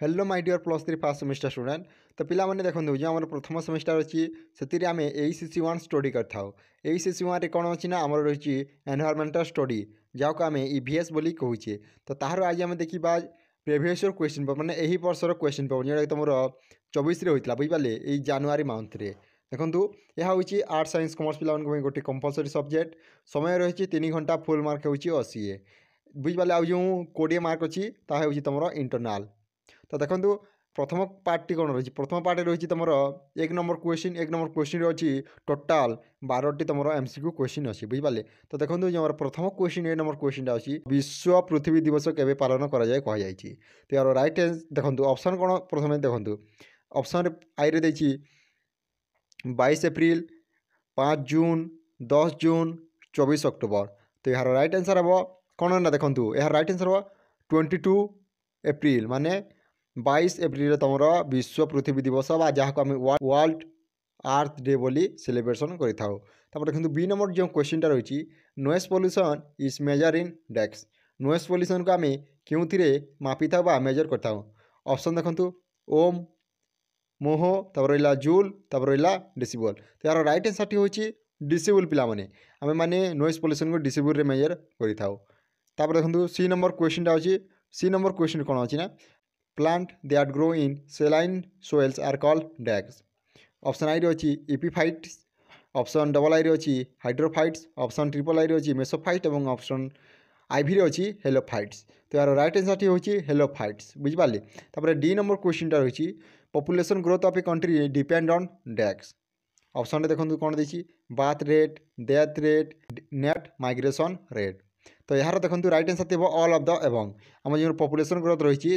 Hello my dear +3 first semester student. तो पिला माने देखंतु जो हमर प्रथम सेमिस्टर अछि सेतिरे आमे ACC1 स्टडी करथाउ। ACC1 रे कोन अछि ना हमर रहिछि एनवायरमेंटल स्टडी जाको आमे EVS बोली कहूचे। तो ताहार आज आमे देखिबा प्रीवियस ईयर क्वेश्चन पेपर माने एही वर्षर क्वेश्चन पेपर जेटा तमर 24 रे होइतला बुझिपाले एई जनवरी मंथ रे। देखंतु यहा होइछि आर्ट साइंस कॉमर्स पिला मन गोटे कंपलसरी सब्जेक्ट। समय रहिछि 3 घंटा फुल मार्क होइछि 80 बुझिपाले। आ जो 20 मार्क अछि ता होइछि तमर इंटरनल। तो देखो प्रथम पार्टी कौन रही प्रथम पार्ट रही तुम 1 नंबर क्वेश्चन अच्छी टोटाल 12टी तुम MCQ क्वेश्चन अच्छी बुझिपारे। तो देखो जो प्रथम क्वेश्चन 1 नंबर क्वेश्चन अच्छी विश्व पृथ्वी दिवस केवे पालन कराए कहुई। तो यार रईट देखो ऑप्शन कौन प्रथम देखो ऑप्शन आई रे 22 एप्रिल 5 जून 10 जून 24 अक्टोबर। तो यार रईट आंसर हम कौन ना देखो यार रईट आंसर हम 22 एप्रिल माने 22 एप्रिल तुम विश्व पृथ्वी दिवस बा जहाँ आम वर्ल्ड अर्थ डे बोली सेलिब्रेशन कर। देखो बी नंबर जो क्वेश्चन रही noise pollution is major in डेक्स। नॉइज पोल्यूशन को आम क्यों मापी था मेजर करता। ऑप्शन देखो ओम मोह तब रहा जूल तब रहा डिसिबल। तो यार रईट आंसर टी हूँ डिसिबल पिला माने आम मैंने नॉइज पोल्यूशन को डिसिबल रे मेजर कर। देखो सी नंबर क्वेश्चन अच्छी सी नंबर क्वेश्चन कौन अच्छी ना plant that grow in saline soils are called dash. Option I रे इपिफाइट्स, ऑप्शन डबल आई रे हाइड्रोफाइट्स, ऑप्शन ट्रिपल आई रे मेसोफाइट और ऑप्शन आईवी रे हेलोफाइट्स। तो यार रईट आंसर टी हूँ हेलोफाइट्स बुझिपारे। तापर डी नंबर क्वेश्चन रही population growth of a country depend on dash. Option देखो कौन देखिए birth rate, death rate, net migration rate. तो यार देखो रईट आंसर थी ऑल ऑफ द एवं आम जो पॉपुलेशन ग्रोथ रही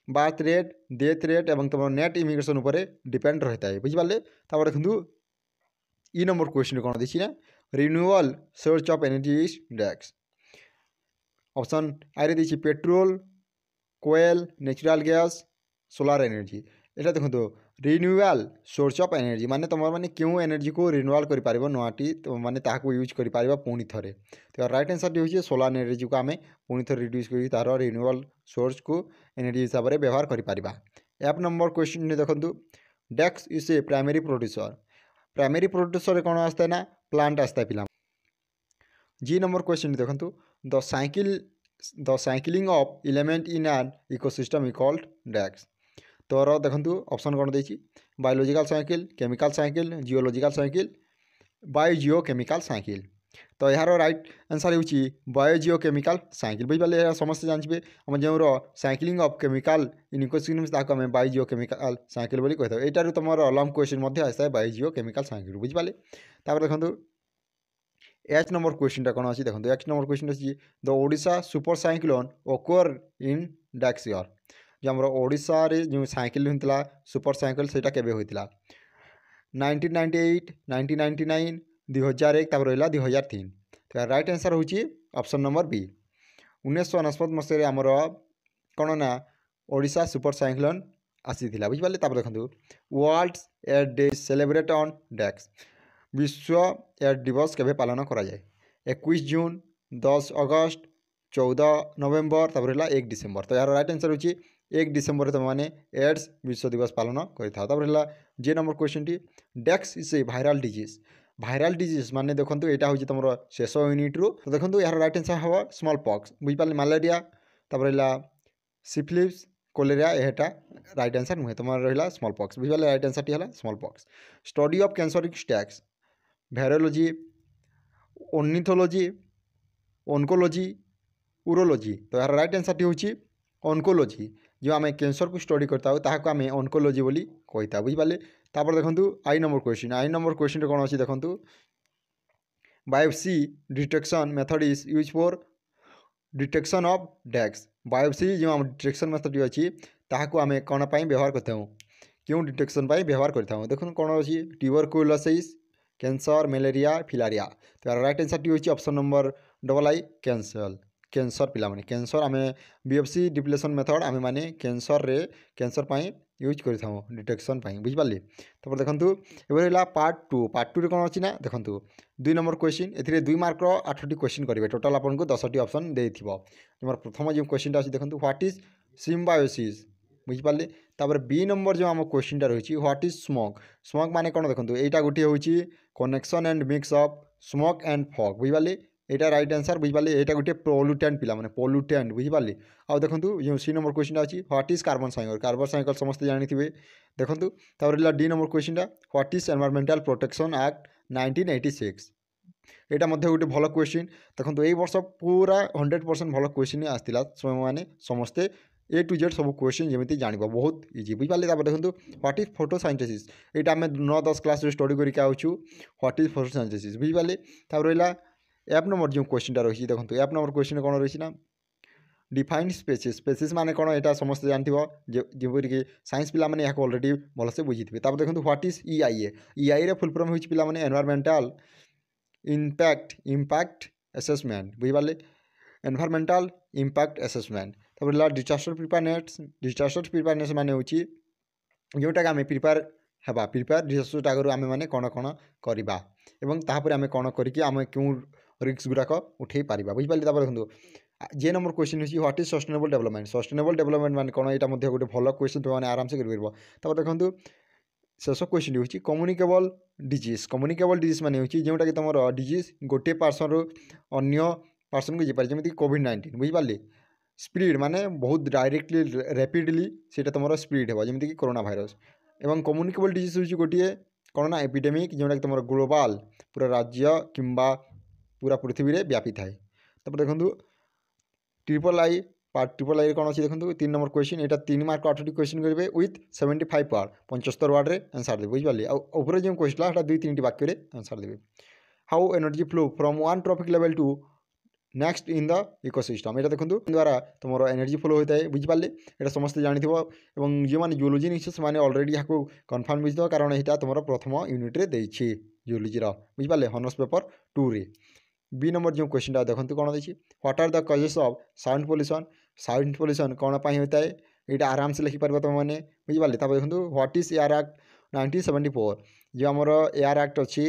बार्थ रेट, डेथ रेट और तुम नेट इमिग्रेशन उपर डिपेंड रहता है बुझिपारे। तापर देखो ई नंबर क्वेश्चन कौन देखिए ना renewable source of energy is dash. Option I रे पेट्रोल, कोयल, नेचुरल गैस, सोलार एनर्जी। एटा देखो रिन्यूएबल सोर्स ऑफ एनर्जी माने तुम मैंने क्यों एनर्जी को रिन्यूएबल कर नुआटी तो माने ताहाको यूज कर पुणी थे। तो राइट आंसर टी हूँ सोलार एनर्जी को आम पुणी थे रिड्यूस कर तार रिन्यूएबल सोर्स को एनर्जी हिसाब से व्यवहार कर। एप नंबर क्वेश्चन देखो dash is a primary producer. Primary producer कौन आसता है ना प्लांट आसता है पिला। जी नंबर क्वेश्चन देखो the cycling of element in an ecosystem is called dash. तो देखो ऑप्शन कौन देखिए biological cycle, chemical cycle, geological cycle, biogeochemical cycle. तो यार राइट आंसर होची बायोजिओकेमिकल साइकिल बुझिपारे। समस्त जानते आम जो cycling of chemical in ecosystem ताको आम बायोजिओकेमिकल साइकिल बोली कही था। एटार तुम लंग क्वेश्चन आसता है बायोजिओकेमिकल साइकिल बुझिपारे। तापर देखो एच नंबर क्वेश्चन कौन अच्छी देखो एच नंबर क्वेश्चन अच्छी द ओडिशा सुपर साइक्लोन ओकर इन डेक्स ईयर। जो आम ओडिशा रे जो साइकिल होता सुपर साइकिल से केबे होता 1998, 1999, 2001 तब रहा 2003। तो राइट आंसर हूँ ऑप्शन नंबर बी 1999 मसीह आमर कौन ना ओडिशा सुपर साइक्लोन आसी बुझिपारे। तापर देखो world air day celebrate on dash. विश्व एयर दिवस केवे पालन कराए 21 जून, 10 अगस्त, 14 नवेम्बर तब रहा 1 डिसेम्बर। तो यार राइट आंसर हूँ 1 डिसेम्बर तुम मैंने एड्स विश्व दिवस पालन कर। जे नंबर क्वेश्चन टी dash is a viral disease. Viral disease माने देखो यहाँ हूँ तुम शेष यूनिट रु। तो देखो यार राइट आंसर हम स्मॉल पॉक्स बुझिपारे मलेरिया तब रहा सिफिलिस कोलेरिया एटा राइट आंसर नुहे तुम रहा स्मॉल पॉक्स बुझिपारे। राइट आंसर टी है smallpox. Study of cancer is dash virology, ornithology, oncology, urology. तो यार राइट आंसर टी हूँ ओनकोलॉजी। जो आम कैंसर को स्टडी करता ताको आम ओनकोलॉजी बोली कही था बुझिपारे। तापर देखो आई नंबर क्वेश्चन कौन अच्छी देखो biopsy detection method is use for detection of डेक्स। बायोप्सी जो आम डिटेक्शन मेथड अच्छी ताको आम कौन व्यवहार करते हैं क्यों डिटेक्शन व्यवहार करता हूँ। देखो कौन अच्छी ट्यूबरकुलोसिस, कैंसर, मलेरिया, फिलारिया। तो राइट आंसर टी हूँ option number double I cancer पिला माने कैंसर आम बियोप्सी डिप्लेशन मेथड आम मैंने कैंसर यूज कर डिटेक्शन बुझिपारे। तब देखो ये पार्ट टू कौन अच्छी ना देखो 2 नंबर क्वेश्चन ए 2 मार्क 8टी क्वेश्चन करेंगे टोटाल आपको 10टी ऑप्शन देथिबो। प्रथम जो क्वेश्चन अच्छी देखो व्हाट इज सिम्बायोसिस बुझिपारे। तापर बी नंबर जो आम क्वेश्चनटा रही व्हाट इज स्मोक। स्मोक माने कौन देखो यहाँ गोटे हूँ connection and mix of smoke and fog बुझिपारे। यहाँ राइट आंसर बुझिपारे। यहाँ गोटे पोल्यूटेंट पिला माने पोल्यूटेंट बुझिपारे। आउ देखो जो सी नंबर क्वेश्चन अच्छी what is carbon cycle. Carbon cycle समस्त जानी देखो। तापर डी नंबर क्वेश्चनटा what is environmental protection act 1986। यहाँ मध्य गोटे भल क्वेश्चन देखो। यही वर्ष पूरा 100% भल क्वेश्चन आसाला मैंने समस्ते ए टू जेड सब क्वेश्चन जमी जान बहुत इजी बुझिपारे। देखो व्हाट इज फोटोसाइंथेसिस। यहाँ आम 9-10 क्लास स्टडी करके आउचु व्हाट इज फोटोसाइंथेसिस बुझिपारे। तापर रहा एप नंबर जो क्वेश्चनटा रही देखो। एप नंबर क्वेश्चन कौन रही ना डिफाइंड स्पेसीस। स्पेसीस माने कौन यहाँ समस्त जानते जमीक साइंस पिला माने यहाँ अलरेडी भलसे बुझी थे। तापर देखो what is EIA। EIA full form होची पिला माने एनवायरमेंटल इम्पैक्ट असेसमेंट बुझिपारे। Environmental impact assessment. तापर डिजास्टर प्रिपेयरनेस। डिजास्टर प्रिपेयरनेस माने होची जोटा आम प्रिपेयर डिजास्टर आगे आम मैंने कौन कौन करवा एवं तापर आम कौन करके आम क्यों रिस्क गुड़ाक उठे पारिबा बुझिपारे। तापर देखो जे नंबर क्वेश्चन होची what is sustainable development. Sustainable development माने कौन यहाँ गोटे भल क्वेश्चन तुम मैंने आराम से कर। तापर देखो शेष क्वेश्चन होची कम्युनिकेबल डिजीज। कम्युनिकेबल डिजीज माने होची जोटा कि तुम डिजीज गोटे पार्सन रु अन्य पार्सन को जापारे जमीक कोविड-19 बुझिपारे। स्प्रीड माने बहुत डायरेक्टली रैपिडली से तुम स्प्रीड है जमीक कोरोना भाइरस। एवं कम्युनिकेबल डिजीज होची गोटे कौन ना एपिडेमिक जोटा कि तुम ग्लोबाल पूरा राज्य किंबा पूरा पृथ्वी रे व्यापी थाए। तापर देखो triple I part triple I कौन अच्छी देखो 3 नंबर क्वेश्चन। यहाँ 3 मार्क 8टी क्वेश्चन करेंगे विथ 75 वर्ड 75 वर्ड में आंसर देवे बुझिपारे। आउे जो क्वेश्चन है 2-3टी वाक्य में आंसर देवे। How energy flow from one trophic level to next in the ecosystem. यहाँ देखो द्वारा तुम एनर्जी फ्लो होता है बुझिपारे। यहाँ समस्त जानी और जो मैंने जुओलॉजी नहीं से अलरेडी यहाँ कन्फर्म बुझे कारण यहाँ तुम प्रथम यूनिट्रे देछि जुओलॉजी बुझिपारे हॉनर्स पेपर 2 रे। बी नंबर जो क्वेश्चन देखो कौन देखिए what are the causes of sound pollution. Sound pollution कौन पाई होता है यहाँ आराम से लिखिपार तुम मैंने बुझिपारे। तापर देखो व्हाट इज एयर एक्ट 1974। जो आमर एयर एक्ट अच्छी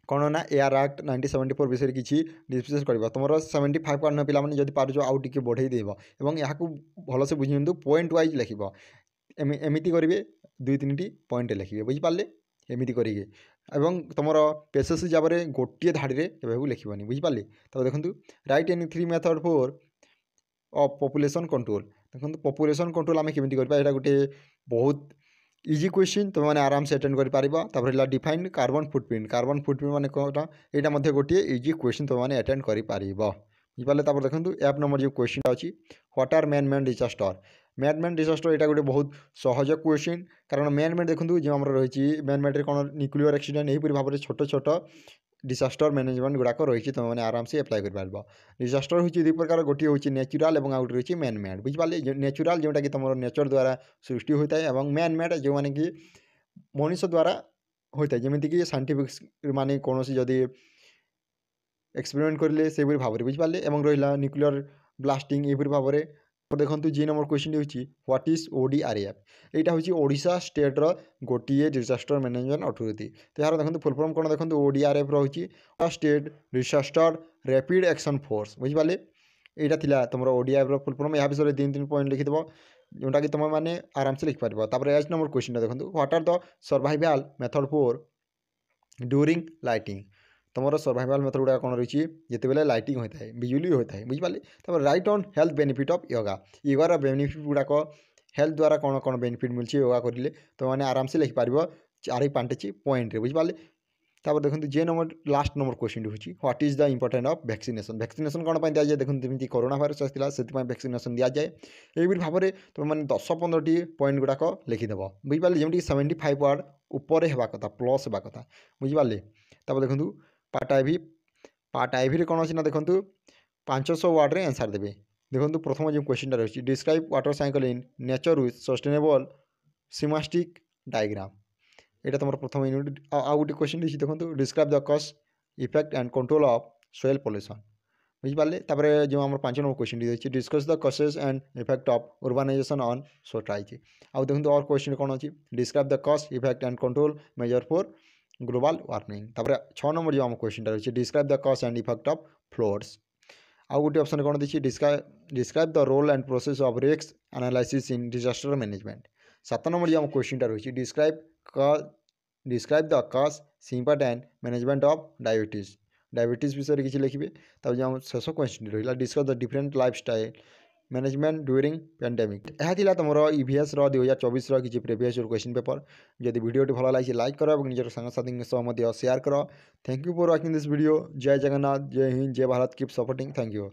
कौन ना एयर एक्ट 1974 विषय किसी डिस्कस कर तुम 75 कार्ड पिला जब पार्ज आउ टे बढ़ई देव और यहाँ भलसे बुझी पॉइंट वाइज लिख एमती करेंगे 2-3टी पॉइंट लिखे बुझिपारे एमती करेंगे एवं तुम पेसेस हिसाब से गोटे धाड़ी में लिखनी बुझिपारे। तब देखो right any 3 method for of population control. देखो पॉपुलेशन कंट्रोल आम केमी कर गोटे बहुत इजी क्वेश्चन तुम मैंने आराम से अटेंड कर। Define carbon footprint. Carbon footprint माने कौन यहाँ गोटे इजी क्वेश्चन तुम मैंने अटेंड कर बुझिपारे। तापर देखो एप नंबर जो क्वेश्चन अच्छी what are man made disaster. Man made disaster यहाँ गोटे बहुत सहज क्वेश्चन कारण मैन मेड देखो जो आम रही मैन मेड्रे कौन न्यूक्लियर एक्सीडेंट यहीपरि भाव में छोट छोट डिजास्टर मैनेजमेंट गुड़ाक रही तुम मैंने आराम से एप्लाई कर। डिजास्टर हूँ 2 प्रकार गोटे हूँ नेचुराल और आउट रही मैन मेड बुझिपारे। नेचुराल जोटा कि तुम नेचर द्वारा सृष्टि होता है और मैन मेड जो मैंने कि मनुष्य द्वारा होता है जमीक साइंटिफिक माने कौन जदि एक्सपेरिमेंट करेंगे से भाव में बुझिपारे। और रहा न्यूक्लियर ब्लास्टिंग यहीपरि भाव में। देखो जी नंबर क्वेश्चन हूँ व्हाट इज ODRF। यहाँ हूँ ओडिशा स्टेट गोटे डिजास्टर मैनेजमेंट अथॉरिटी। तो यार देखो फुल फॉर्म कौन देखो ODRF रही state disaster rapid action force बुझिपारे। यहाँ थी तुम ODRF फुल फॉर्म यहाँ विषय 3 पॉइंट लिखिदेव जोटा कि तुम मैंने आराम से लिखिपार। तापर 8 नंबर क्वेश्चन देखो what are the survival method for during lighting. तुम सर्वाइवल मेथड गुड़ा कौन रही जिते बेले लाइटिंग होता है बिजुली होता है बुझिपारे। तब right on health benefit of yoga. योगार बेनिफिट गुड़ाक हेल्थ द्वारा कौन कौन बेनिफिट मिलूँ योगा करेंगे तो मैंने आराम से लिखिपार 4-5टी पॉइंट बुझिपारे। तापर देखो जे नंबर लास्ट नंबर क्वेश्चन हूँ what is the important of vaccination. Vaccination कौन दिया जाए देखो जमी कोरोना भाइरस आसाला से वैक्सीनेशन दि जाए यही भाव में तुम मैंने 10-15टी पॉइंट गुड़ाक लिखिदेव बुझिपारे जमीक 75 वर्ड उपर हवा कथा प्लस हवा कथा बुझिपारे। तापर देखो पार्ट आईवी कौन अच्छी ना देखो 500 वर्ड में आंसर देवे। देखो प्रथम जो क्वेश्चन रही describe water cycle in nature with sustainable schematic diagram. यहाँ तुम प्रथम यूनिट आउ गोटे क्वेश्चन रही देखो describe the cause effect and control of soil pollution बुझिपारे। तापर जो आम 5 नंबर क्वेश्चन रही discuss the causes and effect of urbanization on society. आउ देखो और क्वेश्चन कौन अच्छी describe the cause effect and control measure for global warming. तापर 6 नंबर जो आम क्वेश्चन रही describe the cause and effect of floods. आउ गोटे ऑप्शन कौन देखिए describe the role and process of risk analysis in disaster management. 7 number जो question रही describe the cause symptom and management of diabetes विषय किसी लिखे तब जो शेष क्वेश्चन रहा discuss the different lifestyle management during pandemic यह था तुम EVS 2024 किसी प्रीवियस क्वेश्चन पेपर जदि वीडियो भल लगे लाइक कर और निजर सांगसाथी सह शेयर कर thank you for watching this video जय जगन्नाथ जय हिंद जय Bharat keep supporting thank you.